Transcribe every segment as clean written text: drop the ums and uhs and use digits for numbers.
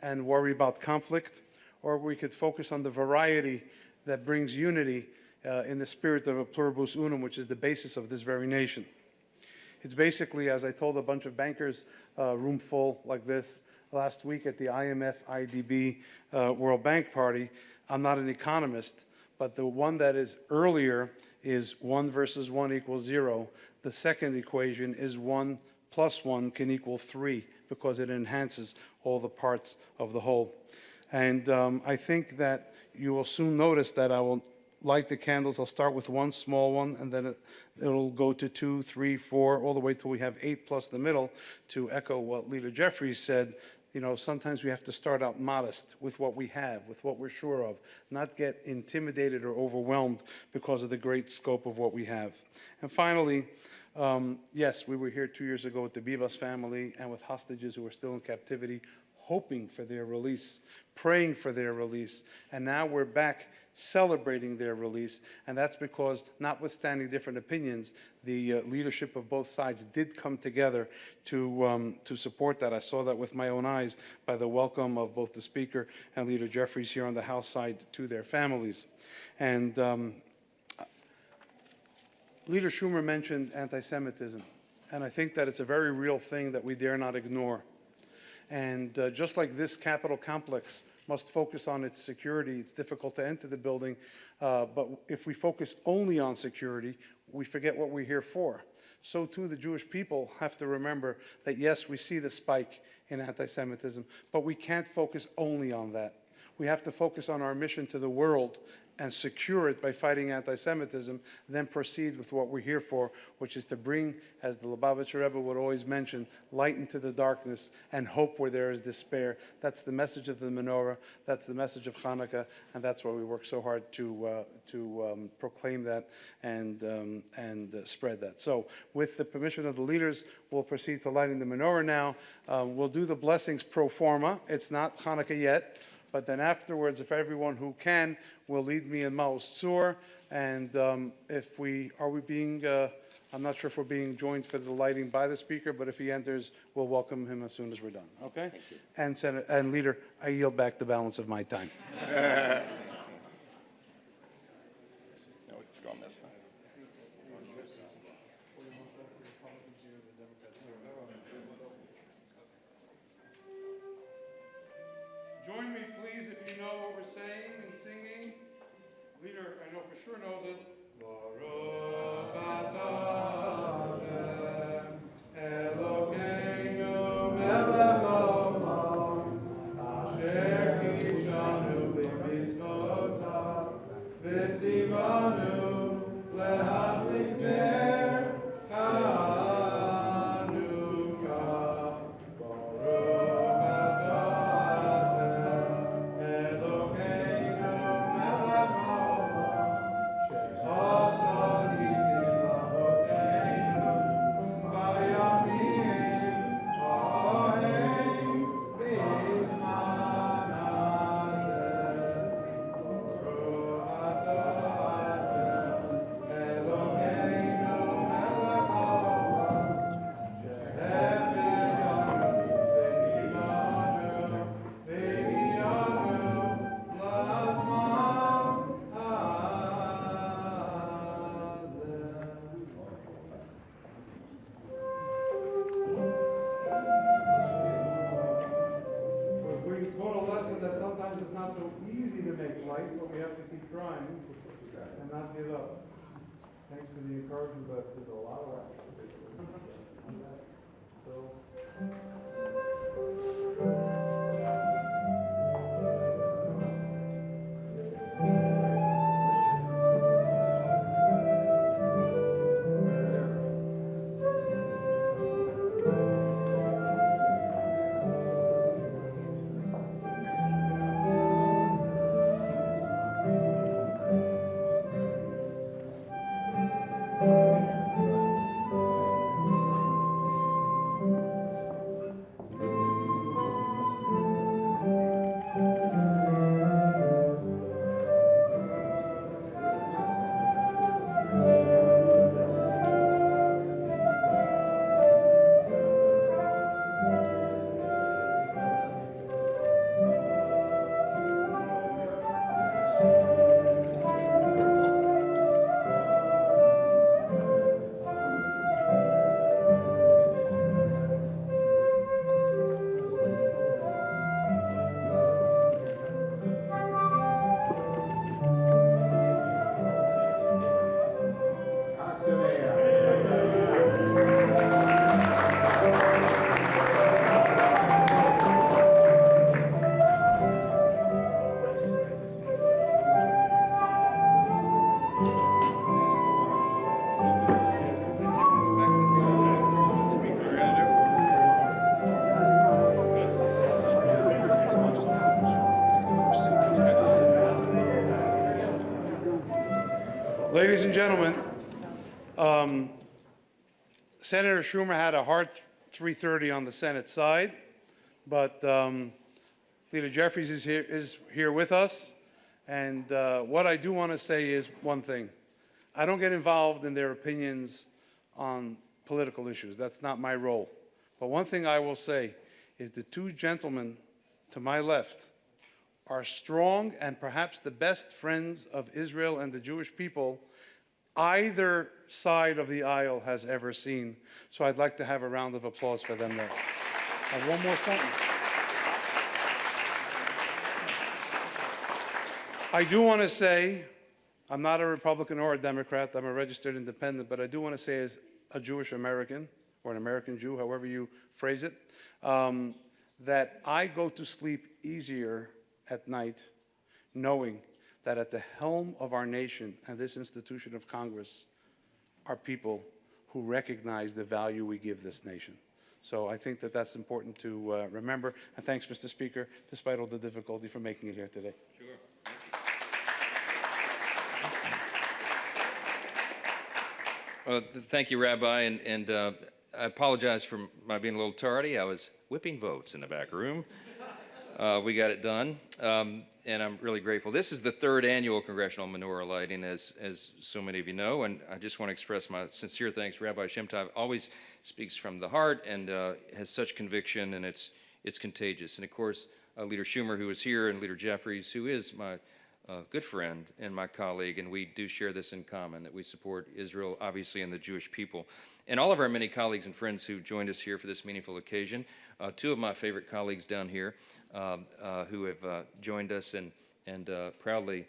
and worry about conflict, or we could focus on the variety that brings unity in the spirit of a pluribus unum, which is the basis of this very nation. It's basically, as I told a bunch of bankers, room full like this, last week at the IMF IDB World Bank party. I'm not an economist, but the one that is earlier is 1 versus 1 equals 0. The second equation is 1 plus 1 can equal 3, because it enhances all the parts of the whole. And I think that you will soon notice that I will light the candles. I'll start with one small one, and then it'll go to 2, 3, 4, all the way till we have 8 plus the middle, to echo what Leader Jeffries said. You know, sometimes we have to start out modest with what we have, with what we're sure of, not get intimidated or overwhelmed because of the great scope of what we have. And finally, yes, we were here 2 years ago with the Bibas family and with hostages who are still in captivity, hoping for their release, praying for their release, and now we're back celebrating their release, and that's because, notwithstanding different opinions, the leadership of both sides did come together to support that. I saw that with my own eyes by the welcome of both the Speaker and Leader Jeffries here on the House side to their families. And Leader Schumer mentioned anti-Semitism, and I think that it's a very real thing that we dare not ignore. And just like this Capitol complex must focus on its security, it's difficult to enter the building, but if we focus only on security, we forget what we're here for. So too the Jewish people have to remember that yes, we see the spike in anti-Semitism, but we can't focus only on that. We have to focus on our mission to the world and secure it by fighting anti-Semitism, then proceed with what we're here for, which is to bring, as the Lubavitcher Rebbe would always mention, light into the darkness and hope where there is despair. That's the message of the menorah, that's the message of Hanukkah, and that's why we work so hard to proclaim that and spread that. So, with the permission of the leaders, we'll proceed to lighting the menorah now. We'll do the blessings pro forma. It's not Hanukkah yet. But then afterwards, if everyone who can will lead me in Maos Tzur, and if we being, I'm not sure if we're being joined for the lighting by the Speaker, but if he enters, we'll welcome him as soon as we're done. Okay? Thank you. And Senator and Leader, I yield back the balance of my time. No, it's gone this time. Join me, please, if you know what we're saying and singing. Leader, I know for sure knows it. Baruch atah Hashem, Elokeinu melech haolam, asher kishanu b'mitzvotav, v'tzivanu lehadlik ner Hanukkah. Baruch but we have to keep trying and not give up. Thanks for the encouragement, but there's a lot of work. Ladies and gentlemen, Senator Schumer had a hard 3:30 on the Senate side, but Leader Jeffries is here with us. And what I do want to say is one thing. I don't get involved in their opinions on political issues. That's not my role. But one thing I will say is the two gentlemen to my left are strong and perhaps the best friends of Israel and the Jewish people either side of the aisle has ever seen. So I'd like to have a round of applause for them there. And one more sentence. I do want to say, I'm not a Republican or a Democrat, I'm a registered independent, but I do want to say as a Jewish American, or an American Jew, however you phrase it, that I go to sleep easier at night knowing that at the helm of our nation and this institution of Congress are people who recognize the value we give this nation. So I think that that's important to remember. And thanks, Mr. Speaker, despite all the difficulty, for making it here today. Sure. Thank you, Rabbi, and I apologize for my being a little tardy. I was whipping votes in the back room. We got it done, and I'm really grateful. This is the third annual Congressional Menorah lighting, as so many of you know, and I just want to express my sincere thanks. Rabbi Shem Tov always speaks from the heart and has such conviction, and it's contagious. And of course, Leader Schumer, who is here, and Leader Jeffries, who is my good friend and my colleague, and we do share this in common, that we support Israel, obviously, and the Jewish people. And all of our many colleagues and friends who joined us here for this meaningful occasion. Two of my favorite colleagues down here who have joined us and proudly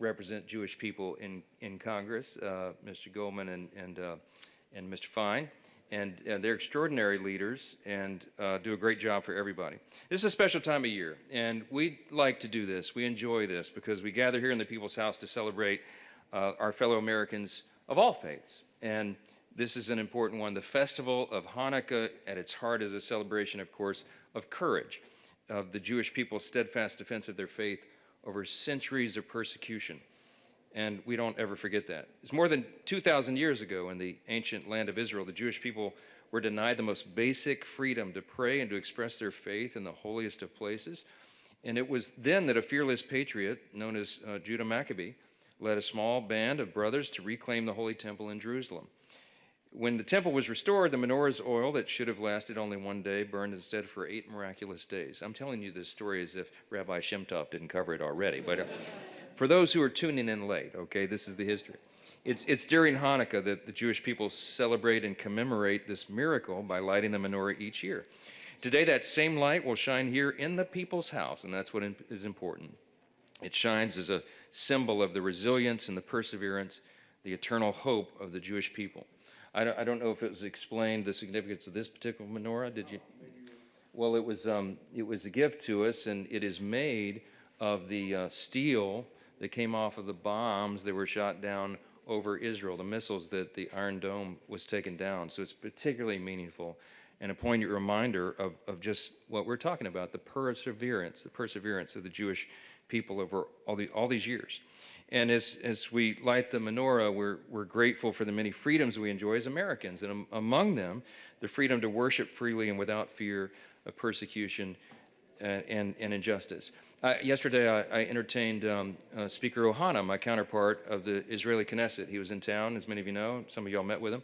represent Jewish people in Congress, Mr. Goldman and Mr. Fine. And they're extraordinary leaders and do a great job for everybody. This is a special time of year, and we like to do this. We enjoy this because we gather here in the People's House to celebrate our fellow Americans of all faiths. And this is an important one. The festival of Hanukkah at its heart is a celebration, of course, of courage, of the Jewish people's steadfast defense of their faith over centuries of persecution. And we don't ever forget that. It's more than 2,000 years ago in the ancient land of Israel, the Jewish people were denied the most basic freedom to pray and to express their faith in the holiest of places. And it was then that a fearless patriot known as Judah Maccabee led a small band of brothers to reclaim the Holy Temple in Jerusalem. When the temple was restored, the menorah's oil that should have lasted only one day burned instead for 8 miraculous days. I'm telling you this story as if Rabbi Shem Tov didn't cover it already, but for those who are tuning in late, okay, this is the history. It's during Hanukkah that the Jewish people celebrate and commemorate this miracle by lighting the menorah each year. Today, that same light will shine here in the People's House, and that's what is important. It shines as a symbol of the resilience and the perseverance, the eternal hope of the Jewish people. I don't know if it was explained, the significance of this particular menorah. Did you? Well, it was a gift to us, and it is made of the steel that came off of the bombs that were shot down over Israel, the missiles that the Iron Dome was taken down. So it's particularly meaningful and a poignant reminder of just what we're talking about, the perseverance of the Jewish people over all these years. And as we light the menorah, we're grateful for the many freedoms we enjoy as Americans, and among them, the freedom to worship freely and without fear of persecution and injustice. Yesterday, I entertained Speaker Ohana, my counterpart of the Israeli Knesset. He was in town, as many of you know. Some of y'all met with him.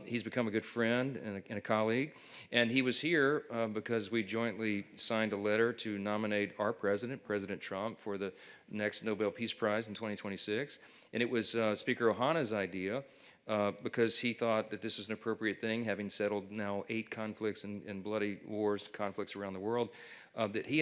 He's become a good friend and a colleague. And he was here because we jointly signed a letter to nominate our president, President Trump, for the next Nobel Peace Prize in 2026. And it was Speaker Ohana's idea because he thought that this was an appropriate thing, having settled now 8 conflicts and bloody wars, conflicts around the world, that he